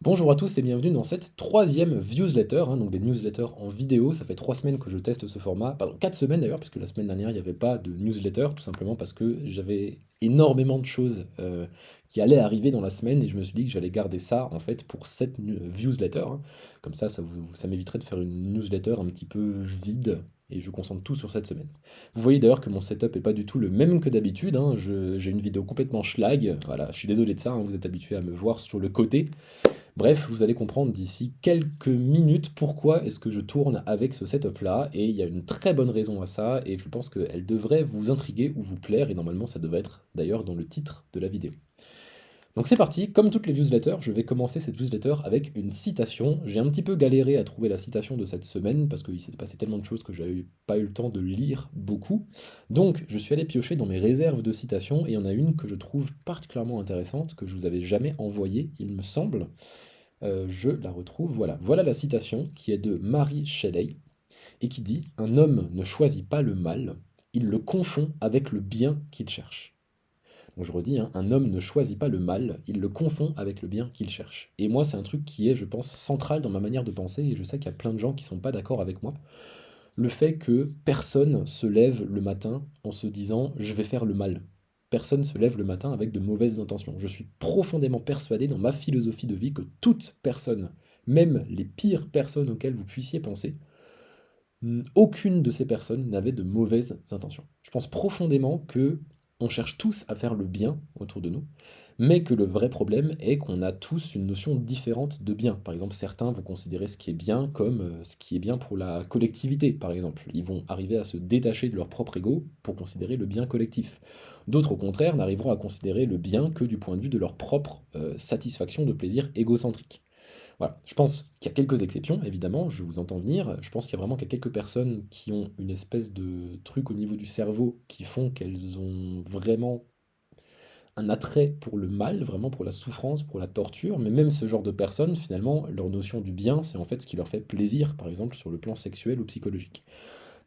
Bonjour à tous et bienvenue dans cette troisième newsletter, donc des newsletters en vidéo. Ça fait 3 semaines que je teste ce format, pardon, 4 semaines d'ailleurs, puisque la semaine dernière il n'y avait pas de newsletter, tout simplement parce que j'avais énormément de choses qui allaient arriver dans la semaine et je me suis dit que j'allais garder ça en fait pour cette newsletter, hein. Comme ça m'éviterait de faire une newsletter un petit peu vide et je concentre tout sur cette semaine. Vous voyez d'ailleurs que mon setup est pas du tout le même que d'habitude, hein. J'ai une vidéo complètement schlag, voilà, je suis désolé de ça, hein, vous êtes habitué à me voir sur le côté. Bref, vous allez comprendre d'ici quelques minutes pourquoi est-ce que je tourne avec ce setup-là, et il y a une très bonne raison à ça, et je pense qu'elle devrait vous intriguer ou vous plaire, et normalement ça devrait être d'ailleurs dans le titre de la vidéo. Donc c'est parti, comme toutes les newsletters, je vais commencer cette newsletter avec une citation. J'ai un petit peu galéré à trouver la citation de cette semaine, parce qu'il s'est passé tellement de choses que j'avais pas eu le temps de lire beaucoup. Donc je suis allé piocher dans mes réserves de citations, et il y en a une que je trouve particulièrement intéressante, que je vous avais jamais envoyée, il me semble. Je la retrouve, voilà. Voilà la citation qui est de Mary Shelley et qui dit: «Un homme ne choisit pas le mal, il le confond avec le bien qu'il cherche». Donc je redis, hein, un homme ne choisit pas le mal, il le confond avec le bien qu'il cherche. Et moi, c'est un truc qui est, je pense, central dans ma manière de penser, et je sais qu'il y a plein de gens qui sont pas d'accord avec moi. Le fait que personne se lève le matin en se disant je vais faire le mal. Personne se lève le matin avec de mauvaises intentions. Je suis profondément persuadé dans ma philosophie de vie que toute personne, même les pires personnes auxquelles vous puissiez penser, aucune de ces personnes n'avait de mauvaises intentions. Je pense profondément que on cherche tous à faire le bien autour de nous, mais que le vrai problème est qu'on a tous une notion différente de bien. Par exemple, certains vont considérer ce qui est bien comme ce qui est bien pour la collectivité, par exemple. Ils vont arriver à se détacher de leur propre ego pour considérer le bien collectif. D'autres, au contraire, n'arriveront à considérer le bien que du point de vue de leur propre satisfaction de plaisir égocentrique. Voilà, je pense qu'il y a quelques exceptions, évidemment, je vous entends venir. Je pense qu'il y a vraiment qu'il y a quelques personnes qui ont une espèce de truc au niveau du cerveau qui font qu'elles ont vraiment un attrait pour le mal, vraiment pour la souffrance, pour la torture. Mais même ce genre de personnes, finalement, leur notion du bien, c'est en fait ce qui leur fait plaisir, par exemple sur le plan sexuel ou psychologique.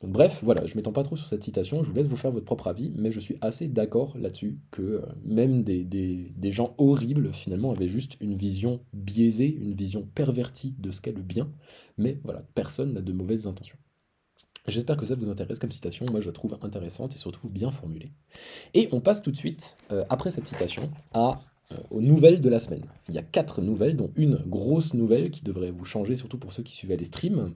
Donc bref, voilà, je m'étends pas trop sur cette citation, je vous laisse vous faire votre propre avis, mais je suis assez d'accord là-dessus que même des gens horribles, finalement, avaient juste une vision biaisée, une vision pervertie de ce qu'est le bien, mais voilà, personne n'a de mauvaises intentions. J'espère que ça vous intéresse comme citation, moi je la trouve intéressante et surtout bien formulée. Et on passe tout de suite, après cette citation, aux nouvelles de la semaine. Il y a 4 nouvelles, dont une grosse nouvelle qui devrait vous changer, surtout pour ceux qui suivaient les streams.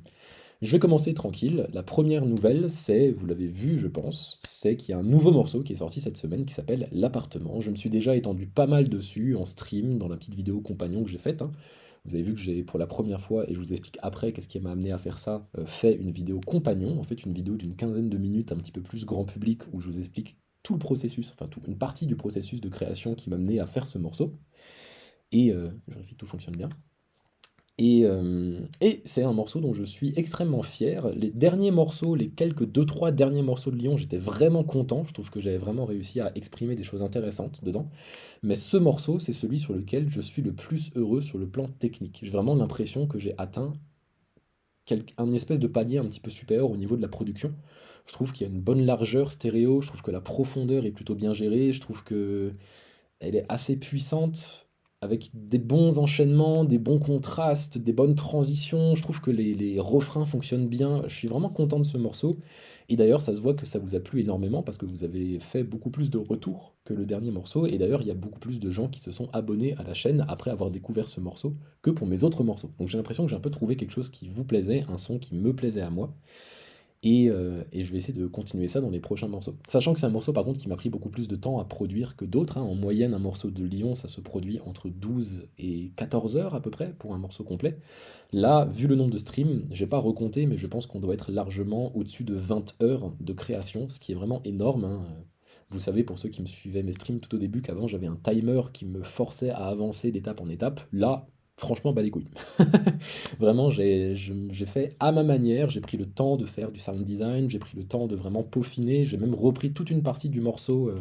Je vais commencer tranquille. La première nouvelle, c'est, vous l'avez vu, je pense, c'est qu'il y a un nouveau morceau qui est sorti cette semaine qui s'appelle L'appartement. Je me suis déjà étendu pas mal dessus en stream, dans la petite vidéo compagnon que j'ai faite, hein. Vous avez vu que j'ai, pour la première fois, et je vous explique après qu'est-ce qui m'a amené à faire ça, fait une vidéo compagnon, en fait une vidéo d'une quinzaine de minutes, un petit peu plus grand public, où je vous explique tout le processus, enfin une partie du processus de création qui m'a amené à faire ce morceau. Et je vérifie que tout fonctionne bien. Et c'est un morceau dont je suis extrêmement fier. Les derniers morceaux, les quelques deux trois derniers morceaux de Lyon, j'étais vraiment content. Je trouve que j'avais vraiment réussi à exprimer des choses intéressantes dedans. Mais ce morceau, c'est celui sur lequel je suis le plus heureux sur le plan technique. J'ai vraiment l'impression que j'ai atteint un espèce de palier un petit peu supérieur au niveau de la production. Je trouve qu'il y a une bonne largeur stéréo, je trouve que la profondeur est plutôt bien gérée, je trouve que elle est assez puissante, avec des bons enchaînements, des bons contrastes, des bonnes transitions. Je trouve que les refrains fonctionnent bien. Je suis vraiment content de ce morceau. Et d'ailleurs, ça se voit que ça vous a plu énormément parce que vous avez fait beaucoup plus de retours que le dernier morceau. Et d'ailleurs, il y a beaucoup plus de gens qui se sont abonnés à la chaîne après avoir découvert ce morceau que pour mes autres morceaux. Donc j'ai l'impression que j'ai un peu trouvé quelque chose qui vous plaisait, un son qui me plaisait à moi. Et je vais essayer de continuer ça dans les prochains morceaux. Sachant que c'est un morceau par contre qui m'a pris beaucoup plus de temps à produire que d'autres, hein. En moyenne, un morceau de Lyon, ça se produit entre 12 et 14 heures à peu près pour un morceau complet. Là, vu le nombre de streams, j'ai pas recompté, mais je pense qu'on doit être largement au-dessus de 20 heures de création, ce qui est vraiment énorme, hein. Vous savez, pour ceux qui me suivaient mes streams tout au début, qu'avant j'avais un timer qui me forçait à avancer d'étape en étape. Là, franchement, bah les couilles. Vraiment, j'ai fait à ma manière, j'ai pris le temps de faire du sound design, j'ai pris le temps de vraiment peaufiner, j'ai même repris toute une partie du morceau,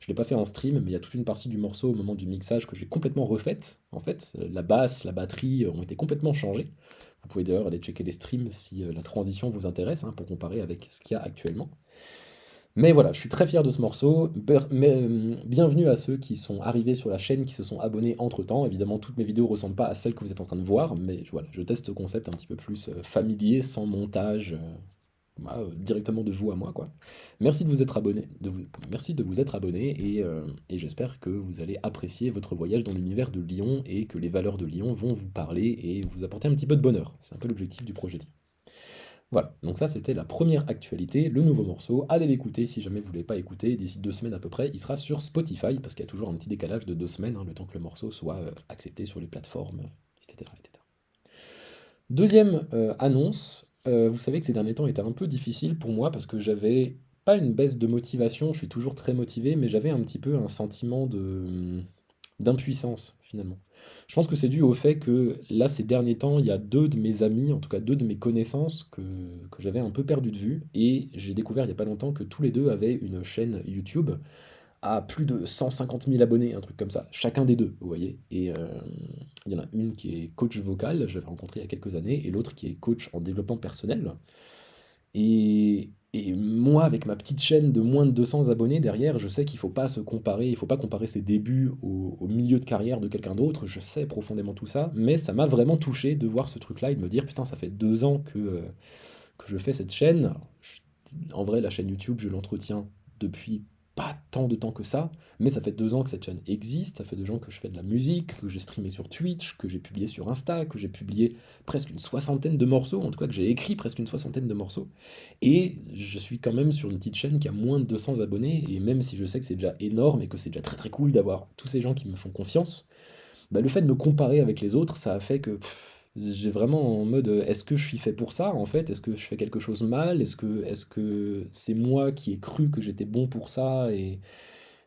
je ne l'ai pas fait en stream, mais il y a toute une partie du morceau au moment du mixage que j'ai complètement refaite, en fait. La basse, la batterie ont été complètement changées. Vous pouvez d'ailleurs aller checker les streams si la transition vous intéresse, hein, pour comparer avec ce qu'il y a actuellement. Mais voilà, je suis très fier de ce morceau. Bienvenue à ceux qui sont arrivés sur la chaîne, qui se sont abonnés entre-temps. Évidemment, toutes mes vidéos ne ressemblent pas à celles que vous êtes en train de voir, mais voilà, je teste ce concept un petit peu plus familier, sans montage, voilà, directement de vous à moi, quoi. Merci de vous être abonné, merci de vous être abonné, et j'espère que vous allez apprécier votre voyage dans l'univers de Lyon et que les valeurs de Lyon vont vous parler et vous apporter un petit peu de bonheur. C'est un peu l'objectif du projet Lyon. Voilà, donc ça c'était la première actualité, le nouveau morceau. Allez l'écouter si jamais vous ne l'avez pas écouté. D'ici 2 semaines à peu près, il sera sur Spotify, parce qu'il y a toujours un petit décalage de 2 semaines, hein, le temps que le morceau soit accepté sur les plateformes, etc. etc. Deuxième annonce, vous savez que ces derniers temps étaient un peu difficiles pour moi parce que j'avais pas une baisse de motivation, je suis toujours très motivé, mais j'avais un petit peu un sentiment d'impuissance finalement. Je pense que c'est dû au fait que là, ces derniers temps, il y a deux de mes amis, en tout cas deux de mes connaissances que j'avais un peu perdu de vue, et j'ai découvert il n'y a pas longtemps que tous les deux avaient une chaîne YouTube à plus de 150 000 abonnés, un truc comme ça, chacun des deux, vous voyez. Et il y en a une qui est coach vocal, je l'avais rencontrée il y a quelques années, et l'autre qui est coach en développement personnel. Et moi, avec ma petite chaîne de moins de 200 abonnés derrière, je sais qu'il faut pas se comparer, il faut pas comparer ses débuts au milieu de carrière de quelqu'un d'autre, je sais profondément tout ça, mais ça m'a vraiment touché de voir ce truc-là et de me dire, putain, ça fait 2 ans que je fais cette chaîne. Alors, en vrai, la chaîne YouTube, je l'entretiens depuis pas tant de temps que ça, mais ça fait 2 ans que cette chaîne existe, ça fait 2 ans que je fais de la musique, que j'ai streamé sur Twitch, que j'ai publié sur Insta, que j'ai publié presque une soixantaine de morceaux, en tout cas que j'ai écrit presque une soixantaine de morceaux, et je suis quand même sur une petite chaîne qui a moins de 200 abonnés, et même si je sais que c'est déjà énorme et que c'est déjà très très cool d'avoir tous ces gens qui me font confiance, bah, le fait de me comparer avec les autres, ça a fait que j'ai vraiment en mode est-ce que je suis fait pour ça en fait? Est-ce que je fais quelque chose mal? Est-ce que c'est moi qui ai cru que j'étais bon pour ça? Et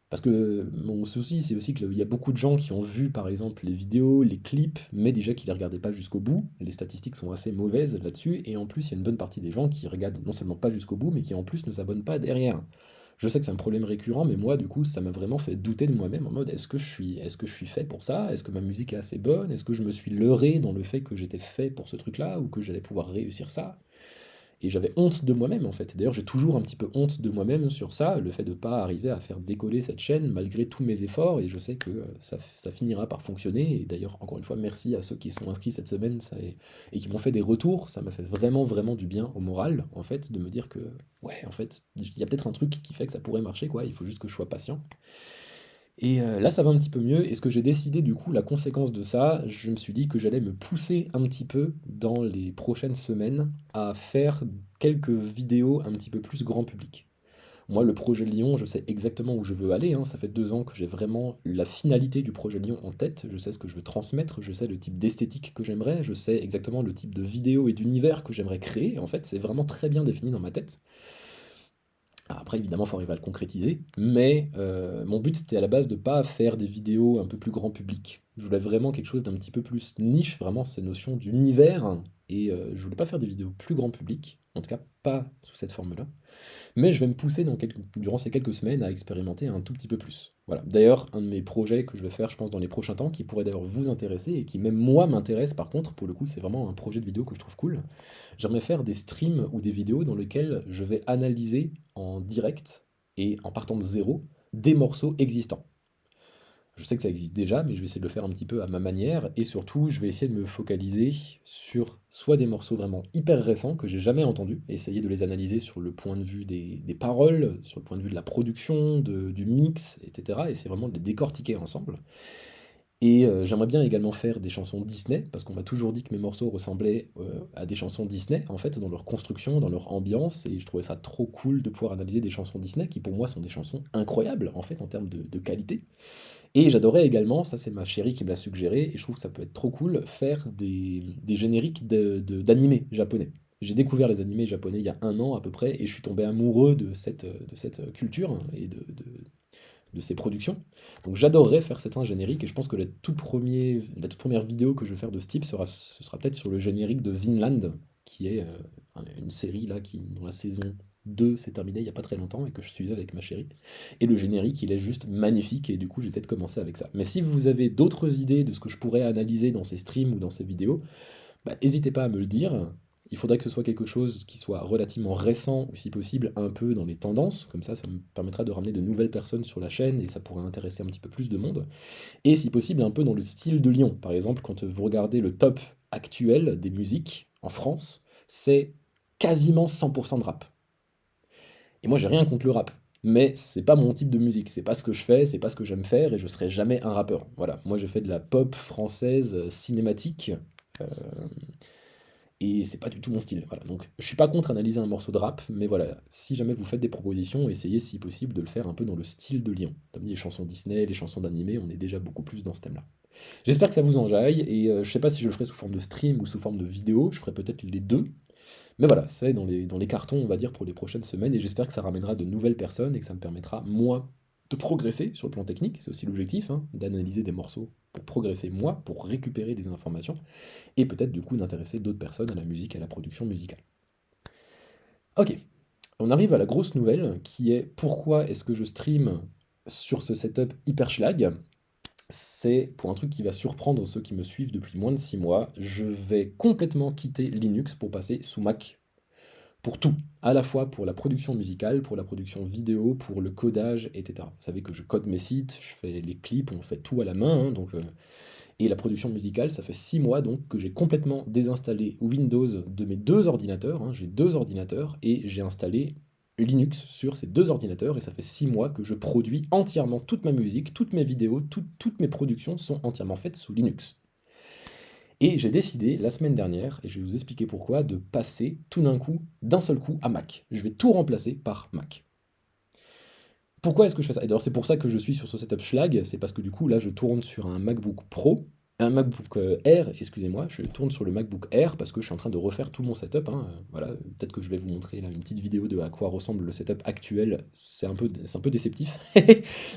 parce que mon souci, c'est aussi qu'il y a beaucoup de gens qui ont vu par exemple les vidéos, les clips, mais déjà qui les regardaient pas jusqu'au bout. Les statistiques sont assez mauvaises là-dessus, et en plus, il y a une bonne partie des gens qui regardent non seulement pas jusqu'au bout, mais qui en plus ne s'abonnent pas derrière. Je sais que c'est un problème récurrent, mais moi, du coup, ça m'a vraiment fait douter de moi-même en mode est-ce que je suis fait pour ça? Est-ce que ma musique est assez bonne? Est-ce que je me suis leurré dans le fait que j'étais fait pour ce truc-là ou que j'allais pouvoir réussir ça? Et j'avais honte de moi-même en fait. D'ailleurs, j'ai toujours un petit peu honte de moi-même sur ça, le fait de ne pas arriver à faire décoller cette chaîne malgré tous mes efforts. Et je sais que ça finira par fonctionner. Et d'ailleurs, encore une fois, merci à ceux qui sont inscrits cette semaine et qui m'ont fait des retours. Ça m'a fait vraiment, vraiment du bien au moral, en fait, de me dire que, ouais, en fait, il y a peut-être un truc qui fait que ça pourrait marcher, quoi. Il faut juste que je sois patient. Et là, ça va un petit peu mieux. Et ce que j'ai décidé, du coup, la conséquence de ça, je me suis dit que j'allais me pousser un petit peu dans les prochaines semaines à faire quelques vidéos un petit peu plus grand public. Moi, le projet Lyon, je sais exactement où je veux aller, hein. Ça fait 2 ans que j'ai vraiment la finalité du projet Lyon en tête. Je sais ce que je veux transmettre, je sais le type d'esthétique que j'aimerais, je sais exactement le type de vidéo et d'univers que j'aimerais créer. En fait, c'est vraiment très bien défini dans ma tête. Après, évidemment, il faut arriver à le concrétiser, mais mon but c'était à la base de pas faire des vidéos un peu plus grand public. Je voulais vraiment quelque chose d'un petit peu plus niche, vraiment ces notions d'univers, et je voulais pas faire des vidéos plus grand public, en tout cas pas sous cette forme-là. Mais je vais me pousser durant ces quelques semaines à expérimenter un tout petit peu plus. Voilà. D'ailleurs, un de mes projets que je vais faire, je pense, dans les prochains temps, qui pourrait d'ailleurs vous intéresser et qui même moi m'intéresse par contre, pour le coup, c'est vraiment un projet de vidéo que je trouve cool. J'aimerais faire des streams ou des vidéos dans lesquelles je vais analyser en direct et en partant de zéro des morceaux existants. Je sais que ça existe déjà, mais je vais essayer de le faire un petit peu à ma manière, et surtout, je vais essayer de me focaliser sur soit des morceaux vraiment hyper récents que j'ai jamais entendus, essayer de les analyser sur le point de vue des paroles, sur le point de vue de la production, du mix, etc. Et c'est vraiment de les décortiquer ensemble. Et j'aimerais bien également faire des chansons Disney, parce qu'on m'a toujours dit que mes morceaux ressemblaient à des chansons Disney, en fait, dans leur construction, dans leur ambiance, et je trouvais ça trop cool de pouvoir analyser des chansons Disney, qui pour moi sont des chansons incroyables, en fait, en termes de qualité. Et j'adorais également, ça c'est ma chérie qui me l'a suggéré, et je trouve que ça peut être trop cool, faire des génériques d'animés japonais. J'ai découvert les animés japonais il y a 1 an à peu près, et je suis tombé amoureux de cette culture hein, et de ces productions. Donc j'adorerais faire certains génériques, et je pense que la toute première vidéo que je vais faire de ce type ce sera peut-être sur le générique de Vinland, qui est une série là dont la saison 2 s'est terminée il n'y a pas très longtemps et que je suivais avec ma chérie. Et le générique, il est juste magnifique, et du coup, j'ai peut-être commencé avec ça. Mais si vous avez d'autres idées de ce que je pourrais analyser dans ces streams ou dans ces vidéos, bah, n'hésitez pas à me le dire. Il faudrait que ce soit quelque chose qui soit relativement récent, ou si possible un peu dans les tendances, comme ça me permettra de ramener de nouvelles personnes sur la chaîne et ça pourrait intéresser un petit peu plus de monde. Et si possible un peu dans le style de Lyon. Par exemple, quand vous regardez le top actuel des musiques en France, c'est quasiment 100% de rap. Et moi j'ai rien contre le rap, mais c'est pas mon type de musique, c'est pas ce que je fais, c'est pas ce que j'aime faire et je serai jamais un rappeur. Voilà, moi je fais de la pop française cinématique. euh, et c'est pas du tout mon style. Voilà. Donc je suis pas contre analyser un morceau de rap, mais voilà, si jamais vous faites des propositions, essayez si possible de le faire un peu dans le style de Lyon. Comme les chansons Disney, les chansons d'animé, on est déjà beaucoup plus dans ce thème-là. J'espère que ça vous enjaille, et je sais pas si je le ferai sous forme de stream ou sous forme de vidéo, je ferai peut-être les deux. Mais voilà, c'est dans les cartons, on va dire, pour les prochaines semaines, et j'espère que ça ramènera de nouvelles personnes et que ça me permettra, moi, de progresser sur le plan technique, c'est aussi l'objectif, hein, d'analyser des morceaux pour progresser moi, pour récupérer des informations, et peut-être du coup d'intéresser d'autres personnes à la musique et à la production musicale. Ok, on arrive à la grosse nouvelle qui est pourquoi est-ce que je stream sur ce setup hyper schlag. C'est pour un truc qui va surprendre ceux qui me suivent depuis moins de 6 mois, je vais complètement quitter Linux pour passer sous Mac. Pour tout, à la fois pour la production musicale, pour la production vidéo, pour le codage, etc. Vous savez que je code mes sites, je fais les clips, on fait tout à la main, hein, et la production musicale, ça fait 6 mois donc que j'ai complètement désinstallé Windows de mes deux ordinateurs, hein, j'ai deux ordinateurs, et j'ai installé Linux sur ces deux ordinateurs, et ça fait 6 mois que je produis entièrement toute ma musique, toutes mes vidéos, toutes mes productions sont entièrement faites sous Linux. Et j'ai décidé la semaine dernière, et je vais vous expliquer pourquoi, de passer tout d'un coup, d'un seul coup, à Mac. Je vais tout remplacer par Mac. Pourquoi est-ce que je fais ça? Et d'ailleurs, c'est pour ça que je suis sur ce setup schlag, c'est parce que du coup, là, je tourne sur un MacBook Pro, un MacBook Air, excusez-moi, je tourne sur le MacBook Air parce que je suis en train de refaire tout mon setup, hein. Voilà, peut-être que je vais vous montrer là une petite vidéo de à quoi ressemble le setup actuel, c'est un peu déceptif,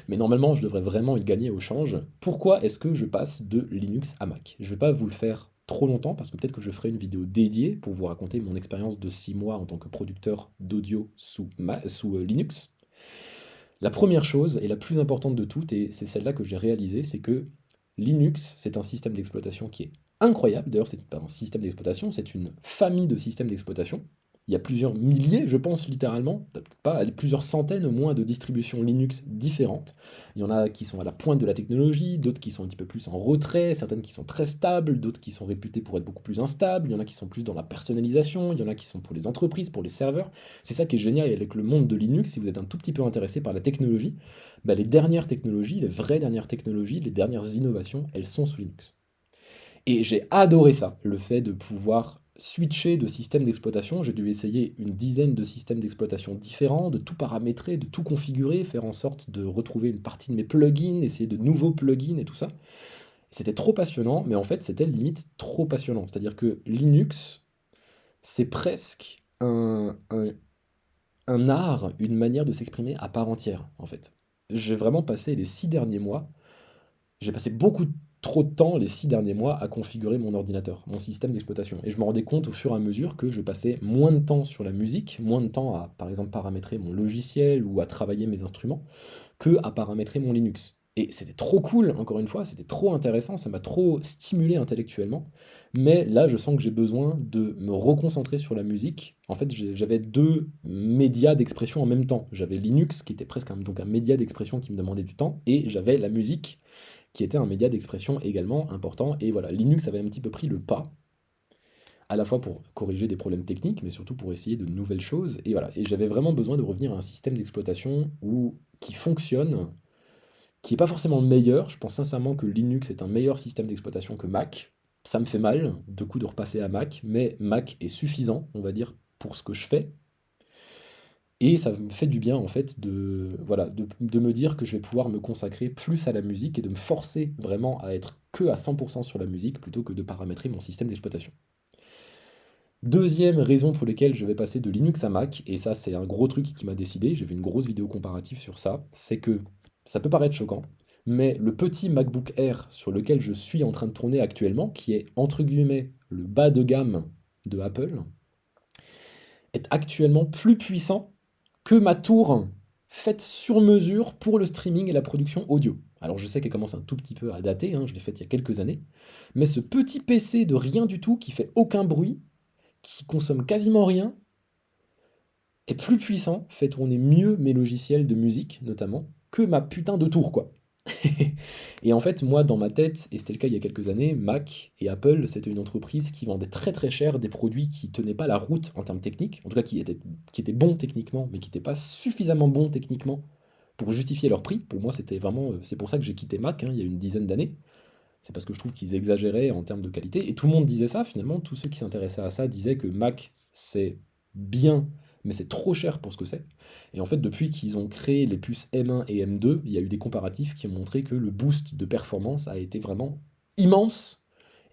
mais normalement, je devrais vraiment y gagner au change. Pourquoi est-ce que je passe de Linux à Mac? Je vais pas vous le faire trop longtemps parce que peut-être que je ferai une vidéo dédiée pour vous raconter mon expérience de 6 mois en tant que producteur d'audio sous Linux. La première chose, et la plus importante de toutes, et c'est celle-là que j'ai réalisée, c'est que Linux, c'est un système d'exploitation qui est incroyable. D'ailleurs, c'est pas un système d'exploitation, c'est une famille de systèmes d'exploitation. Il y a plusieurs milliers, je pense, littéralement, peut-être pas, plusieurs centaines au moins de distributions Linux différentes. Il y en a qui sont à la pointe de la technologie, d'autres qui sont un petit peu plus en retrait, certaines qui sont très stables, d'autres qui sont réputées pour être beaucoup plus instables, il y en a qui sont plus dans la personnalisation, il y en a qui sont pour les entreprises, pour les serveurs. C'est ça qui est génial avec le monde de Linux, si vous êtes un tout petit peu intéressé par la technologie, bah les dernières technologies, les vraies dernières technologies, les dernières innovations, elles sont sous Linux. Et j'ai adoré ça, le fait de pouvoir switcher de système d'exploitation. J'ai dû essayer une dizaine de systèmes d'exploitation différents, de tout paramétrer, de tout configurer, faire en sorte de retrouver une partie de mes plugins, essayer de nouveaux plugins et tout ça. C'était trop passionnant, mais en fait c'était limite trop passionnant. C'est-à-dire que Linux, c'est presque un art, une manière de s'exprimer à part entière, en fait. J'ai vraiment passé les 6 derniers mois, j'ai passé beaucoup trop de temps les 6 derniers mois à configurer mon ordinateur, mon système d'exploitation. Et je me rendais compte au fur et à mesure que je passais moins de temps sur la musique, moins de temps à, par exemple, paramétrer mon logiciel ou à travailler mes instruments, que à paramétrer mon Linux. Et c'était trop cool, encore une fois, c'était trop intéressant, ça m'a trop stimulé intellectuellement. Mais là, je sens que j'ai besoin de me reconcentrer sur la musique. En fait, j'avais deux médias d'expression en même temps. J'avais Linux, qui était presque donc un média d'expression qui me demandait du temps, et j'avais la musique, qui était un média d'expression également important. Et voilà, Linux avait un petit peu pris le pas, à la fois pour corriger des problèmes techniques, mais surtout pour essayer de nouvelles choses. Et voilà, et j'avais vraiment besoin de revenir à un système d'exploitation qui fonctionne, qui n'est pas forcément le meilleur. Je pense sincèrement que Linux est un meilleur système d'exploitation que Mac. Ça me fait mal, de coup, de repasser à Mac, mais Mac est suffisant, on va dire, pour ce que je fais. Et ça me fait du bien, en fait, voilà, de me dire que je vais pouvoir me consacrer plus à la musique et de me forcer vraiment à être que à 100% sur la musique plutôt que de paramétrer mon système d'exploitation. Deuxième raison pour laquelle je vais passer de Linux à Mac, et ça c'est un gros truc qui m'a décidé, j'ai vu une grosse vidéo comparative sur ça, c'est que ça peut paraître choquant, mais le petit MacBook Air sur lequel je suis en train de tourner actuellement, qui est entre guillemets le bas de gamme de Apple, est actuellement plus puissant que ma tour faite sur mesure pour le streaming et la production audio. Alors je sais qu'elle commence un tout petit peu à dater, hein, je l'ai faite il y a quelques années, mais ce petit PC de rien du tout qui fait aucun bruit, qui consomme quasiment rien, est plus puissant, fait tourner mieux mes logiciels de musique notamment, que ma putain de tour, quoi. Et en fait, moi, dans ma tête, et c'était le cas il y a quelques années, Mac et Apple, c'était une entreprise qui vendait très très cher des produits qui tenaient pas la route en termes techniques, en tout cas qui étaient bons techniquement, mais qui n'étaient pas suffisamment bons techniquement pour justifier leur prix. Pour moi, c'était vraiment, c'est pour ça que j'ai quitté Mac, hein, il y a une dizaine d'années. C'est parce que je trouve qu'ils exagéraient en termes de qualité. Et tout le monde disait ça, finalement. Tous ceux qui s'intéressaient à ça disaient que Mac, c'est bien, mais c'est trop cher pour ce que c'est. Et en fait, depuis qu'ils ont créé les puces M1 et M2, il y a eu des comparatifs qui ont montré que le boost de performance a été vraiment immense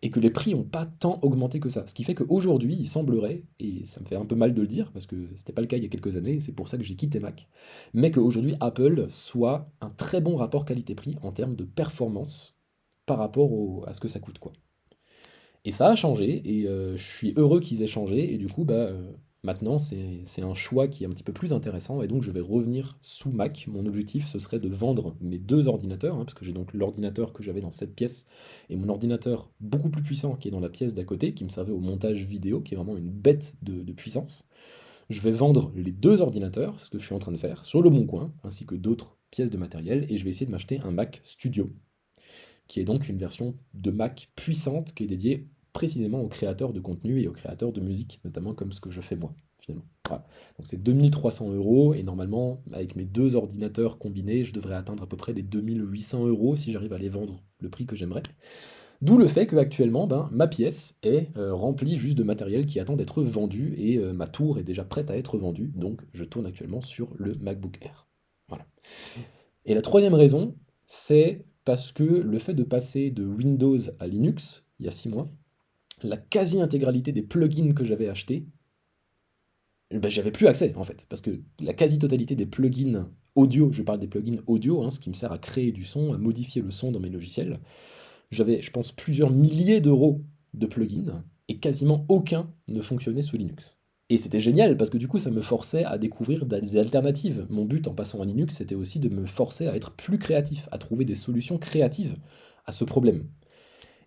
et que les prix n'ont pas tant augmenté que ça. Ce qui fait qu'aujourd'hui, il semblerait, et ça me fait un peu mal de le dire, parce que c'était pas le cas il y a quelques années, et c'est pour ça que j'ai quitté Mac, mais qu'aujourd'hui, Apple soit un très bon rapport qualité-prix en termes de performance par rapport à ce que ça coûte, quoi. Et ça a changé, et je suis heureux qu'ils aient changé, et du coup, bah, maintenant, c'est un choix qui est un petit peu plus intéressant, et donc je vais revenir sous Mac. Mon objectif, ce serait de vendre mes deux ordinateurs, hein, parce que j'ai donc l'ordinateur que j'avais dans cette pièce, et mon ordinateur beaucoup plus puissant qui est dans la pièce d'à côté, qui me servait au montage vidéo, qui est vraiment une bête de puissance. Je vais vendre les deux ordinateurs, c'est ce que je suis en train de faire, sur le Bon Coin, ainsi que d'autres pièces de matériel, et je vais essayer de m'acheter un Mac Studio, qui est donc une version de Mac puissante qui est dédiée précisément aux créateurs de contenu et aux créateurs de musique, notamment comme ce que je fais moi, finalement. Voilà. Donc c'est 2 300 € et normalement, avec mes deux ordinateurs combinés, je devrais atteindre à peu près les 2 800 € si j'arrive à les vendre le prix que j'aimerais. D'où le fait qu'actuellement, ben, ma pièce est remplie juste de matériel qui attend d'être vendu et ma tour est déjà prête à être vendue, donc je tourne actuellement sur le MacBook Air. Voilà. Et la troisième raison, c'est parce que le fait de passer de Windows à Linux, il y a 6 mois, la quasi-intégralité des plugins que j'avais achetés, ben, j'avais plus accès en fait. Parce que la quasi-totalité des plugins audio, je parle des plugins audio, hein, ce qui me sert à créer du son, à modifier le son dans mes logiciels, j'avais, je pense, plusieurs milliers d'euros de plugins et quasiment aucun ne fonctionnait sous Linux. Et c'était génial parce que du coup, ça me forçait à découvrir des alternatives. Mon but en passant à Linux, c'était aussi de me forcer à être plus créatif, à trouver des solutions créatives à ce problème.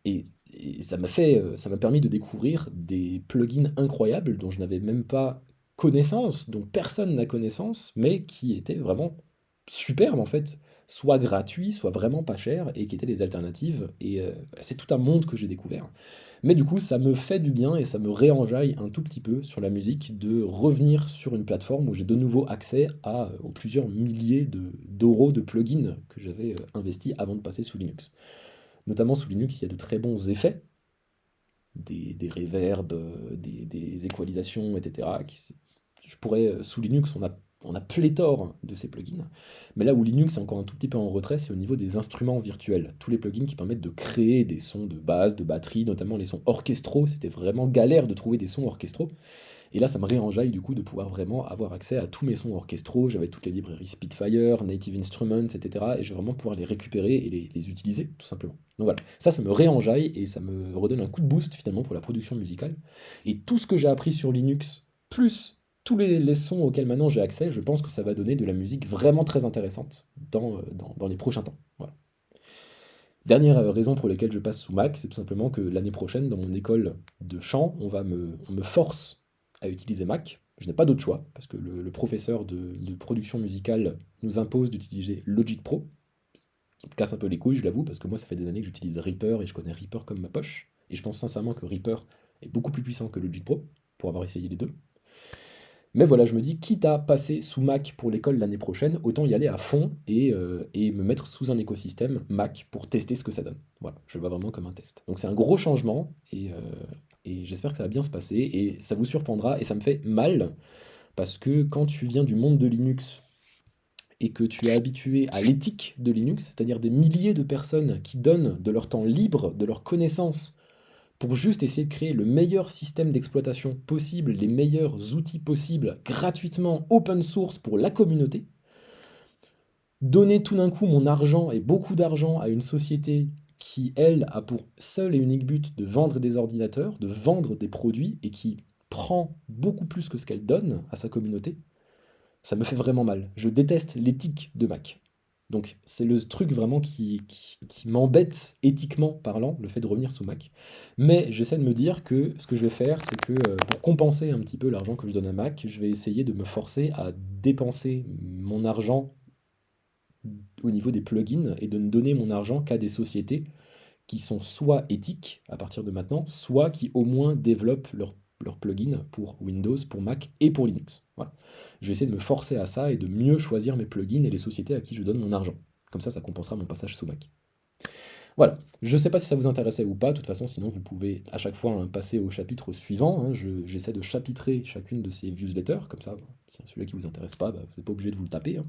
Et ça m'a permis de découvrir des plugins incroyables dont je n'avais même pas connaissance, dont personne n'a connaissance, mais qui étaient vraiment superbes en fait, soit gratuits, soit vraiment pas chers, et qui étaient des alternatives. Et c'est tout un monde que j'ai découvert. Mais du coup, ça me fait du bien et ça me réenjaille un tout petit peu sur la musique de revenir sur une plateforme où j'ai de nouveau accès aux plusieurs milliers d'euros de plugins que j'avais investis avant de passer sous Linux. Notamment sous Linux, il y a de très bons effets, des reverbs, des équalisations, etc. Je pourrais, sous Linux, on a pléthore de ces plugins. Mais là où Linux est encore un tout petit peu en retrait, c'est au niveau des instruments virtuels. Tous les plugins qui permettent de créer des sons de basse, de batterie, notamment les sons orchestraux. C'était vraiment galère de trouver des sons orchestraux. Et là, ça me réenjaille du coup de pouvoir vraiment avoir accès à tous mes sons orchestraux. J'avais toutes les librairies Spitfire, Native Instruments, etc. Et je vais vraiment pouvoir les récupérer et les utiliser, tout simplement. Donc voilà, ça me réenjaille et ça me redonne un coup de boost finalement pour la production musicale. Et tout ce que j'ai appris sur Linux, plus tous les sons auxquels maintenant j'ai accès, je pense que ça va donner de la musique vraiment très intéressante dans les prochains temps. Voilà. Dernière raison pour laquelle je passe sous Mac, c'est tout simplement que l'année prochaine, dans mon école de chant, on me force à utiliser Mac. Je n'ai pas d'autre choix, parce que le professeur de production musicale nous impose d'utiliser Logic Pro, ce qui me casse un peu les couilles, je l'avoue, parce que moi, ça fait des années que j'utilise Reaper et je connais Reaper comme ma poche. Et je pense sincèrement que Reaper est beaucoup plus puissant que Logic Pro, pour avoir essayé les deux. Mais voilà, je me dis, quitte à passer sous Mac pour l'école l'année prochaine, autant y aller à fond et me mettre sous un écosystème Mac pour tester ce que ça donne. Voilà, je le vois vraiment comme un test. Donc c'est un gros changement et j'espère que ça va bien se passer et ça vous surprendra et ça me fait mal parce que quand tu viens du monde de Linux et que tu es habitué à l'éthique de Linux, c'est-à-dire des milliers de personnes qui donnent de leur temps libre, de leurs connaissances pour juste essayer de créer le meilleur système d'exploitation possible, les meilleurs outils possibles, gratuitement, open source pour la communauté, donner tout d'un coup mon argent et beaucoup d'argent à une société qui, elle, a pour seul et unique but de vendre des ordinateurs, de vendre des produits, et qui prend beaucoup plus que ce qu'elle donne à sa communauté, ça me fait vraiment mal. Je déteste l'éthique de Mac. Donc c'est le truc vraiment qui m'embête éthiquement parlant, le fait de revenir sous Mac. Mais j'essaie de me dire que ce que je vais faire, c'est que pour compenser un petit peu l'argent que je donne à Mac, je vais essayer de me forcer à dépenser mon argent au niveau des plugins et de ne donner mon argent qu'à des sociétés qui sont soit éthiques à partir de maintenant, soit qui au moins développent leurs plugins pour Windows, pour Mac et pour Linux. Voilà. Je vais essayer de me forcer à ça et de mieux choisir mes plugins et les sociétés à qui je donne mon argent. Comme ça compensera mon passage sous Mac. Voilà. Je ne sais pas si ça vous intéressait ou pas. De toute façon, sinon, vous pouvez à chaque fois passer au chapitre suivant. Hein. J'essaie de chapitrer chacune de ces newsletters. Comme ça, si celui qui vous intéresse pas, vous n'êtes pas obligé de vous le taper. Hein.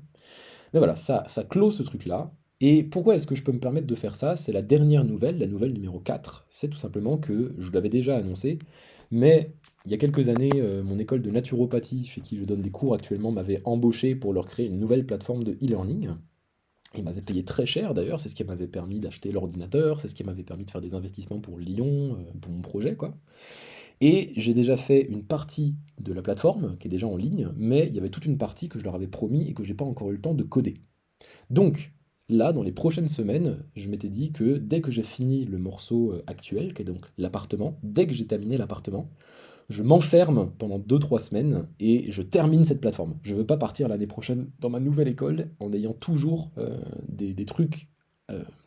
Mais voilà, ça clôt ce truc-là. Et pourquoi est-ce que je peux me permettre de faire ça? C'est la dernière nouvelle, la nouvelle numéro 4. C'est tout simplement que je l'avais déjà annoncé, mais il y a quelques années, mon école de naturopathie, chez qui je donne des cours actuellement, m'avait embauché pour leur créer une nouvelle plateforme de e-learning. Ils m'avaient payé très cher d'ailleurs, c'est ce qui m'avait permis d'acheter l'ordinateur, c'est ce qui m'avait permis de faire des investissements pour Lyon, pour mon projet, quoi. Et j'ai déjà fait une partie de la plateforme, qui est déjà en ligne, mais il y avait toute une partie que je leur avais promis et que j'ai pas encore eu le temps de coder. Donc, là, dans les prochaines semaines, je m'étais dit que dès que j'ai fini le morceau actuel, qui est donc l'appartement, dès que j'ai terminé l'appartement, je m'enferme pendant 2 3 semaines et je termine cette plateforme. Je ne veux pas partir l'année prochaine dans ma nouvelle école en ayant toujours des trucs,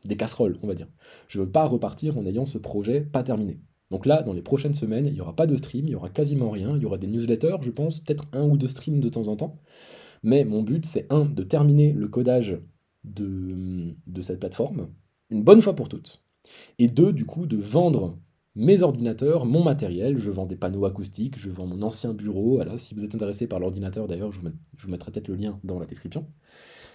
des casseroles, on va dire. Je ne veux pas repartir en ayant ce projet pas terminé. Donc là, dans les prochaines semaines, il n'y aura pas de stream, il n'y aura quasiment rien, il y aura des newsletters, je pense, peut-être un ou deux streams de temps en temps. Mais mon but, c'est un, de terminer le codage de cette plateforme, une bonne fois pour toutes. Et deux, du coup, de vendre mes ordinateurs, mon matériel. Je vends des panneaux acoustiques, je vends mon ancien bureau. Voilà, si vous êtes intéressé par l'ordinateur, d'ailleurs, je vous mettrai peut-être le lien dans la description.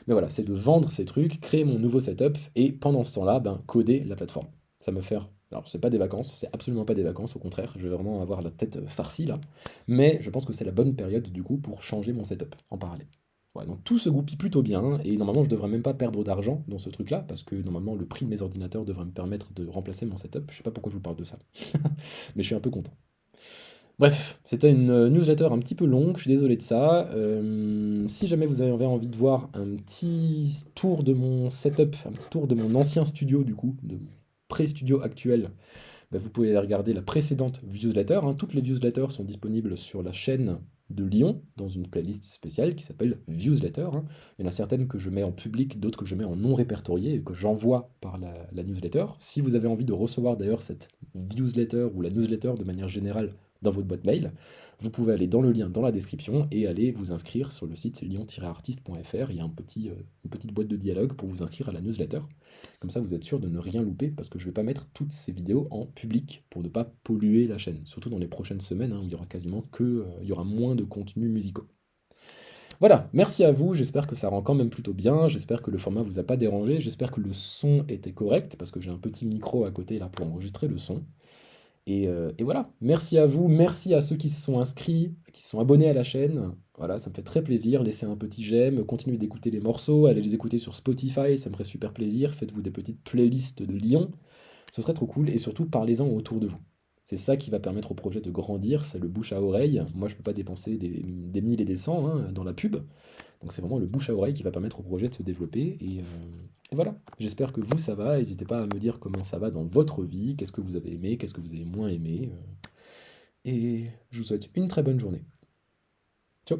Mais voilà, c'est de vendre ces trucs, créer mon nouveau setup, et pendant ce temps-là, coder la plateforme. Ça me fait... Alors, c'est pas des vacances, c'est absolument pas des vacances, au contraire, je vais vraiment avoir la tête farcie là. Mais je pense que c'est la bonne période du coup pour changer mon setup en parallèle. Ouais, donc tout se goupille plutôt bien, et normalement je devrais même pas perdre d'argent dans ce truc-là, parce que normalement le prix de mes ordinateurs devrait me permettre de remplacer mon setup. Je sais pas pourquoi je vous parle de ça, mais je suis un peu content. Bref, c'était une newsletter un petit peu longue, je suis désolé de ça. Si jamais vous avez envie de voir un petit tour de mon setup, un petit tour de mon ancien studio du coup, de mon pré-studio actuel, vous pouvez aller regarder la précédente newsletter. Hein. Toutes les newsletters sont disponibles sur la chaîne de Lyon, dans une playlist spéciale qui s'appelle Newsletter. Hein. Il y en a certaines que je mets en public, d'autres que je mets en non répertorié et que j'envoie par la newsletter. Si vous avez envie de recevoir d'ailleurs cette newsletter ou la newsletter de manière générale dans votre boîte mail, vous pouvez aller dans le lien dans la description et aller vous inscrire sur le site lyon-artiste.fr. Il y a une petite boîte de dialogue pour vous inscrire à la newsletter. Comme ça, vous êtes sûr de ne rien louper parce que je ne vais pas mettre toutes ces vidéos en public pour ne pas polluer la chaîne. Surtout dans les prochaines semaines où il y aura quasiment il y aura moins de contenus musicaux. Voilà, merci à vous, j'espère que ça rend quand même plutôt bien, j'espère que le format vous a pas dérangé, j'espère que le son était correct parce que j'ai un petit micro à côté là pour enregistrer le son. Et voilà, merci à vous, merci à ceux qui se sont inscrits, qui se sont abonnés à la chaîne. Voilà, ça me fait très plaisir. Laissez un petit j'aime, continuez d'écouter les morceaux, allez les écouter sur Spotify, ça me ferait super plaisir. Faites-vous des petites playlists de Lyon, ce serait trop cool. Et surtout, parlez-en autour de vous. C'est ça qui va permettre au projet de grandir, c'est le bouche à oreille. Moi, je ne peux pas dépenser des mille et des cents dans la pub. Donc c'est vraiment le bouche à oreille qui va permettre au projet de se développer. Et voilà, j'espère que vous, ça va. N'hésitez pas à me dire comment ça va dans votre vie, qu'est-ce que vous avez aimé, qu'est-ce que vous avez moins aimé. Et je vous souhaite une très bonne journée. Ciao!